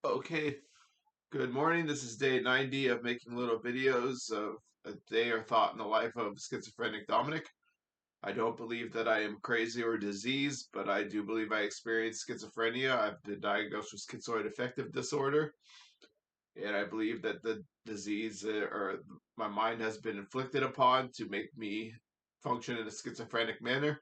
Okay, good morning. This is day 90 of making little videos of a day or thought in the life of Schizophrenic Dominic. I don't believe that I am crazy or diseased, but I do believe I experience schizophrenia. I've been diagnosed with schizoid affective disorder, and I believe that the disease or my mind has been inflicted upon to make me function in a schizophrenic manner.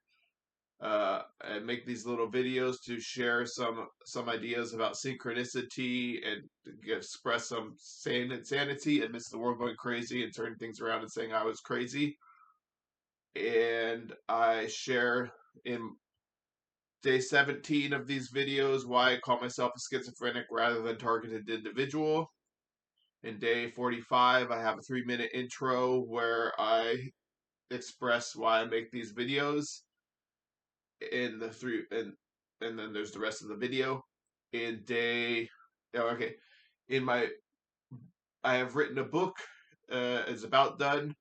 And make these little videos to share some ideas about synchronicity and express some sanity amidst the world going crazy and turning things around and saying I was crazy. And I share in day 17 of these videos why I call myself a schizophrenic rather than targeted individual. In day 45, I have a 3-minute intro where I express why I make these videos in the three and then there's the rest of the video. In day oh, okay. In my I have written a book, it's about done.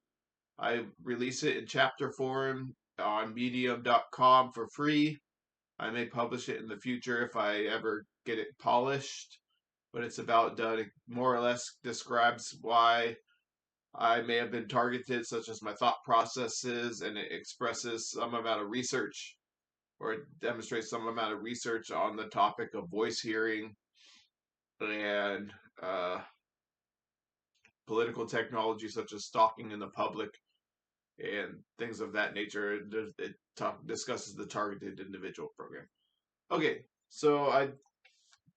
I release it in chapter form on medium.com for free. I may publish it in the future if I ever get it polished, but it's about done. It more or less describes why I may have been targeted, such as my thought processes, and it expresses some amount of research or it demonstrates some amount of research on the topic of voice hearing and political technology such as stalking in the public and things of that nature. It discusses the targeted individual program. Okay, so I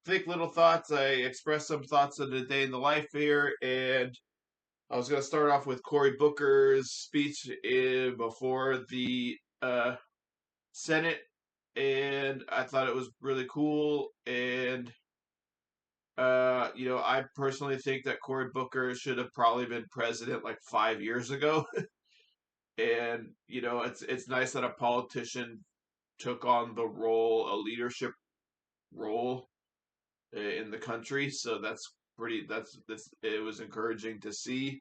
think little thoughts. I express some thoughts of the day in the life here, and I was going to start off with Cory Booker's speech before the Senate, and I thought it was really cool. And I personally think that Cory Booker should have probably been president like 5 years ago. And it's nice that a politician took on a leadership role in the country. So that's it was encouraging to see.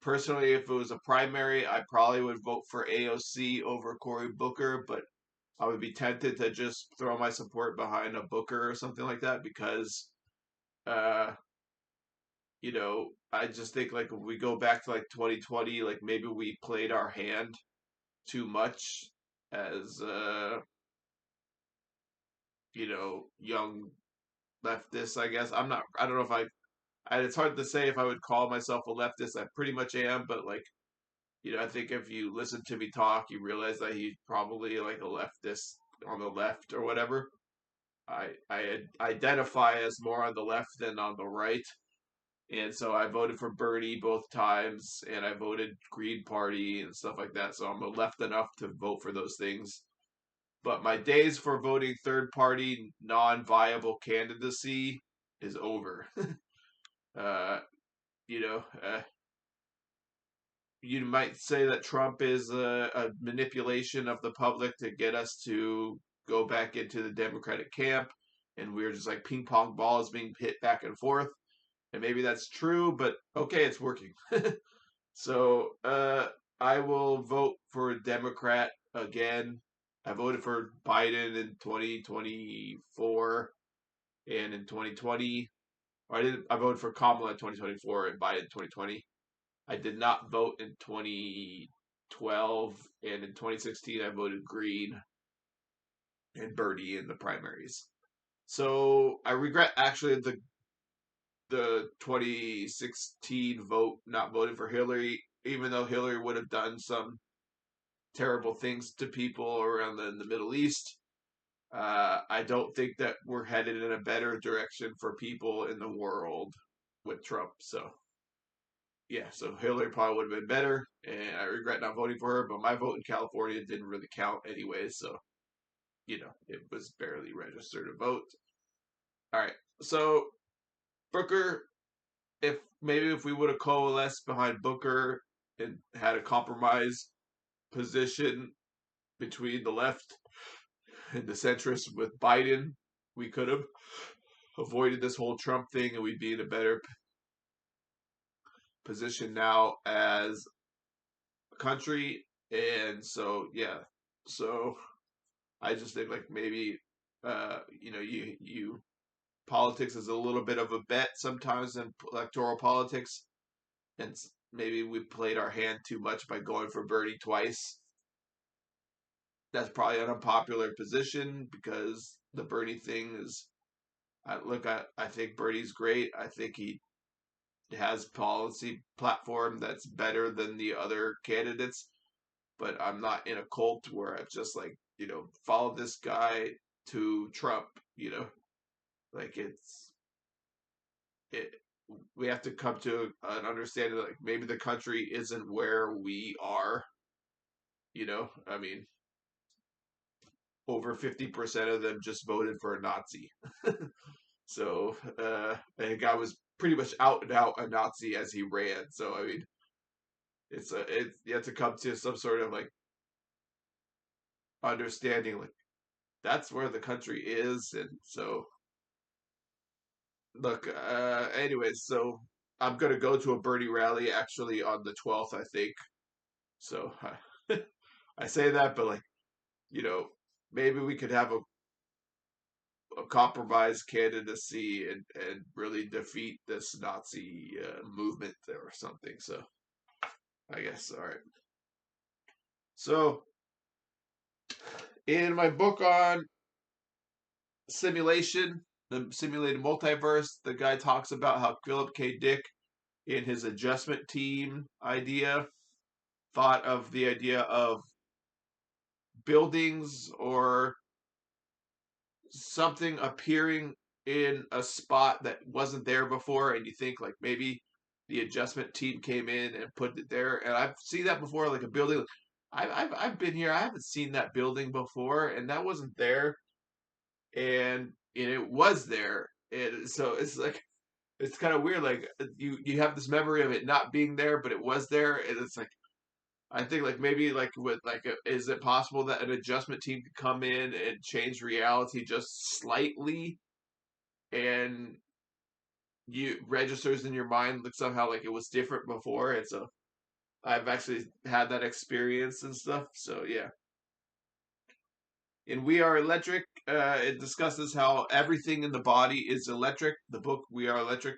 Personally, if it was a primary, I probably would vote for AOC over Cory Booker, but I would be tempted to just throw my support behind a Booker or something like that because uh, I just think like if we go back to like 2020, like maybe we played our hand too much as young leftists, I guess. I don't know if it's hard to say if I would call myself a leftist. I pretty much am, but like, I think if you listen to me talk, you realize that he's probably like a leftist on the left or whatever. I identify as more on the left than on the right. And so I voted for Bernie both times, and I voted Green Party and stuff like that. So I'm left enough to vote for those things. But my days for voting third party non-viable candidacy is over. uh, you know, uh, you might say that Trump is a manipulation of the public to get us to go back into the Democratic camp, and we're just like ping pong balls being hit back and forth. And maybe that's true, but okay, it's working. So I will vote for Democrat again. I voted for Biden in 2024 and in 2020. Or I voted for Kamala in 2024 and Biden in 2020. I did not vote in 2012, and in 2016 I voted Green and Bernie in the primaries. So I regret actually the 2016 vote, not voting for Hillary, even though Hillary would have done some terrible things to people around the Middle East. I don't think that we're headed in a better direction for people in the world with Trump. So, yeah, so Hillary probably would have been better, and I regret not voting for her, but my vote in California didn't really count anyway, so, it was barely registered to vote. All right, so Booker, if we would have coalesced behind Booker and had a compromise position between the left and the centrists with Biden, we could have avoided this whole Trump thing and we'd be in a better position now as a country. And so, yeah. So I just think like maybe, you politics is a little bit of a bet sometimes in electoral politics, and maybe we played our hand too much by going for Bernie twice. That's probably an unpopular position because the Bernie thing is. I think Bernie's great. I think he has policy platform that's better than the other candidates, but I'm not in a cult where I've just like, follow this guy to Trump, like it we have to come to an understanding that, like, maybe the country isn't where we are, I mean, over 50% of them just voted for a Nazi. So I think I was pretty much out and out a Nazi as he ran. So I mean, you have to come to some sort of like understanding, like that's where the country is, and so look. Anyways, so I'm gonna go to a Bernie rally actually on the 12th, I think. So I say that, but like you know, maybe we could have a compromise candidacy and really defeat this Nazi movement or something. So I guess all right. So in my book on simulation, the simulated multiverse, the guy talks about how Philip K. Dick, in his adjustment team idea, thought of the idea of buildings or something appearing in a spot that wasn't there before, and you think like maybe the adjustment team came in and put it there. And I've seen that before, like a building. I've been here. I haven't seen that building before, and that wasn't there, and it was there. And so it's like it's kind of weird. Like you have this memory of it not being there, but it was there, and it's like I think like maybe like with like is it possible that an adjustment team could come in and change reality just slightly, and you registers in your mind like somehow like it was different before, and so I've actually had that experience and stuff. So yeah. In We Are Electric, it discusses how everything in the body is electric. The book We Are Electric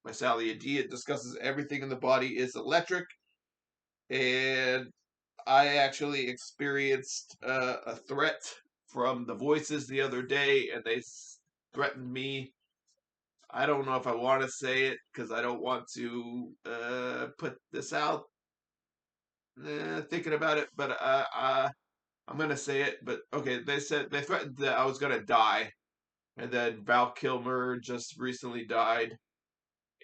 by Sally D. It discusses everything in the body is electric, and I actually experienced a threat from the voices the other day, and they threatened me. I don't know if I want to say it because I don't want to put this out. Thinking about it, but I'm gonna say it. But okay, they said they threatened that I was gonna die, and then Val Kilmer just recently died,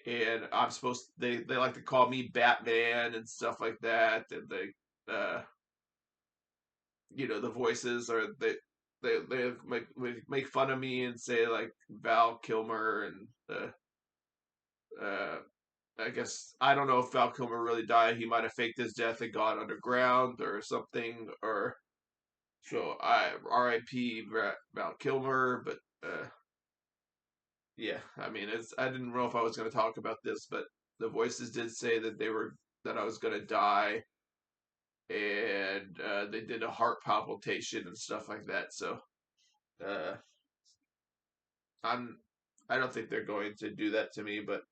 and I'm supposed they like to call me Batman and stuff like that, and the voices are they make fun of me and say like Val Kilmer and uh I guess I don't know if Val Kilmer really died. He might have faked his death and gone underground or something. Or so I R.I.P. Val Kilmer. But yeah, I mean I didn't know if I was going to talk about this, but the voices did say that I was going to die, and they did a heart palpitation and stuff like that. So uh, I'm I don't think they're going to do that to me. But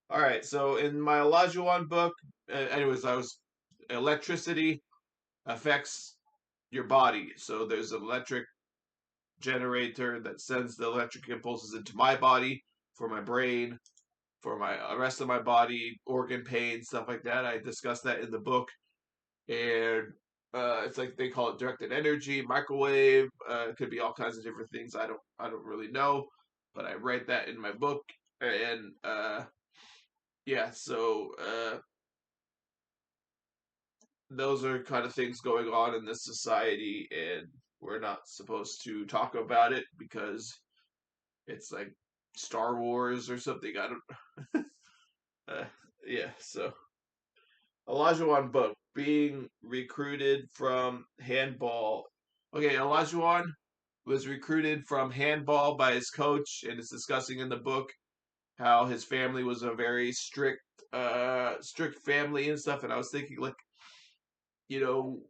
all right, so in my Olajuwon book, anyways, I was electricity affects your body. So there's an electric generator that sends the electric impulses into my body for my brain, for my rest of my body, organ pain, stuff like that. I discussed that in the book, and it's like they call it directed energy, microwave. It could be all kinds of different things. I don't really know, but I write that in my book, and yeah. So those are kind of things going on in this society, and we're not supposed to talk about it because it's like Star Wars or something. I don't. Uh, yeah. So Olajuwon book being recruited from Handball. Okay, Olajuwon was recruited from Handball by his coach, and is discussing in the book how his family was a very strict family and stuff. And I was thinking, like, you know,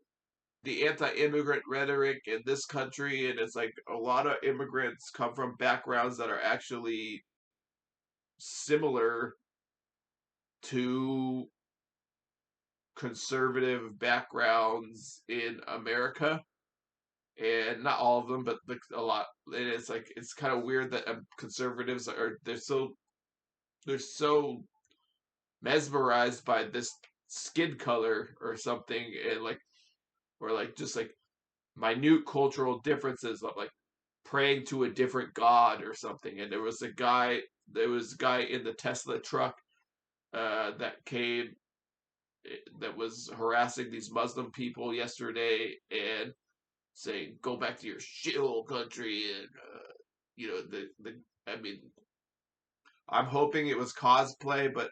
the anti-immigrant rhetoric in this country, and it's like a lot of immigrants come from backgrounds that are actually similar to conservative backgrounds in America, and not all of them, but like a lot. And it's like it's kind of weird that conservatives are they're so mesmerized by this skin color or something, and like or like just like minute cultural differences of like praying to a different god or something. And there was a guy in the Tesla truck that came that was harassing these Muslim people yesterday and saying, "Go back to your shithole country," and the I mean, I'm hoping it was cosplay, but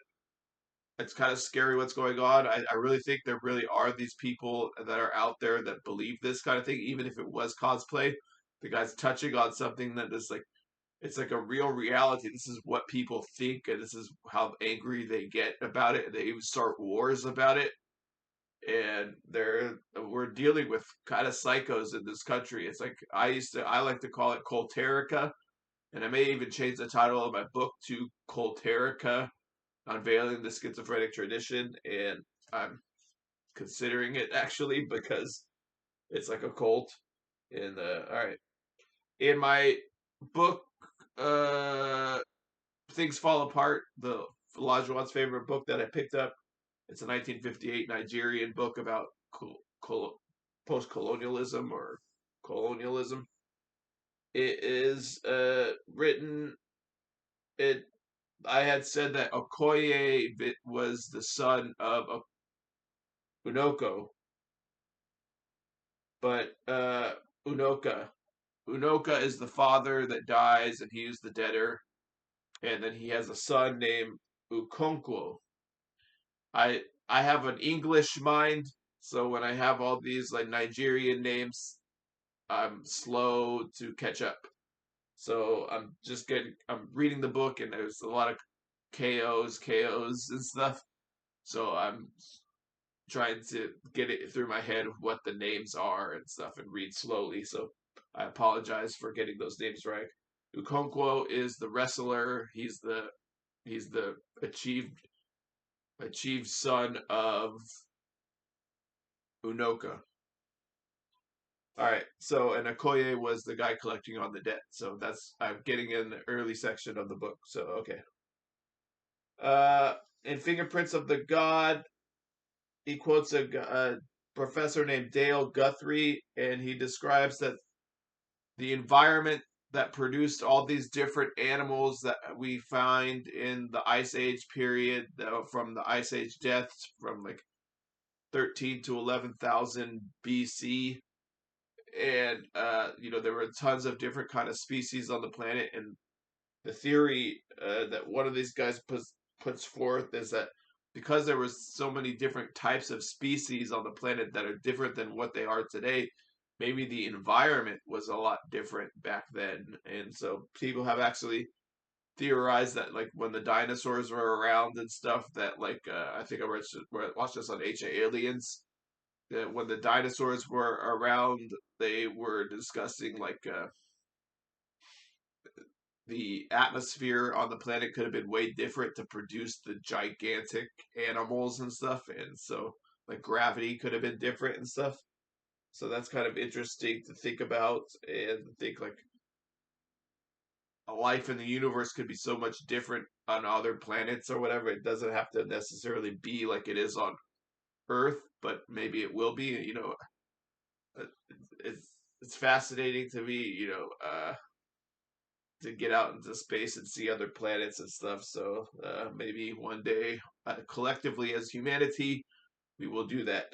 it's kind of scary what's going on. I really think there really are these people that are out there that believe this kind of thing, even if it was cosplay. The guy's touching on something that is like it's like a real reality. This is what people think, and this is how angry they get about it. And they even start wars about it. And we're dealing with kind of psychos in this country. It's like I like to call it Colterica, and I may even change the title of my book to Colterica, Unveiling the Schizophrenic Tradition. And I'm considering it actually because it's like a cult. And all right, in my book, uh, Things Fall Apart, the Olajuwon's favorite book that I picked up. It's a 1958 Nigerian book about post-colonialism or colonialism. It is written. It I had said that Okoye was the son of Unoko, but Unoka Unoka is the father that dies, and he is the debtor, and then he has a son named Ukonkwo. I have an English mind, so when I have all these like Nigerian names, I'm slow to catch up. So I'm reading the book, and there's a lot of KOs and stuff. So I'm trying to get it through my head what the names are and stuff and read slowly. So I apologize for getting those names right. Ukonkwo is the wrestler. He's the achieved son of Unoka. All right. So, and Okoye was the guy collecting on the debt. So I'm getting in the early section of the book. So, okay. In Fingerprints of the God, he quotes a professor named Dale Guthrie, and he describes that the environment that produced all these different animals that we find in the Ice Age period, from the Ice Age deaths from like 13 to 11,000 BC, and there were tons of different kind of species on the planet. And the theory that one of these guys puts forth is that because there was so many different types of species on the planet that are different than what they are today, maybe the environment was a lot different back then. And so people have actually theorized that like when the dinosaurs were around and stuff, that like I think watched this on Ancient Aliens, that when the dinosaurs were around, they were discussing like the atmosphere on the planet could have been way different to produce the gigantic animals and stuff, and so like gravity could have been different and stuff. So that's kind of interesting to think about, and think like a life in the universe could be so much different on other planets or whatever. It doesn't have to necessarily be like it is on Earth, but maybe it will be. Uh, it's fascinating to me, to get out into space and see other planets and stuff. So maybe one day, collectively as humanity, we will do that.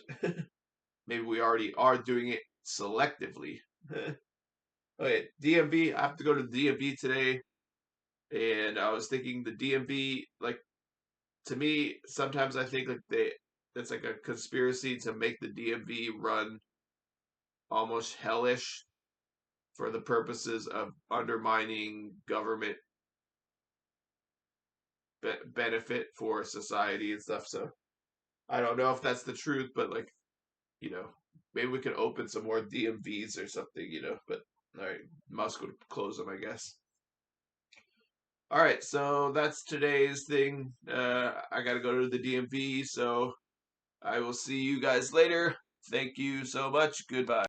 Maybe we already are doing it selectively. Okay, DMV. I have to go to the DMV today, and I was thinking the DMV, like, to me, sometimes I think like it's like a conspiracy to make the DMV run almost hellish for the purposes of undermining government benefit for society and stuff. So I don't know if that's the truth, but like, you know, maybe we can open some more DMVs or something, But all right, Musk would close them, I guess. All right, so that's today's thing. I got to go to the DMV, so I will see you guys later. Thank you so much. Goodbye.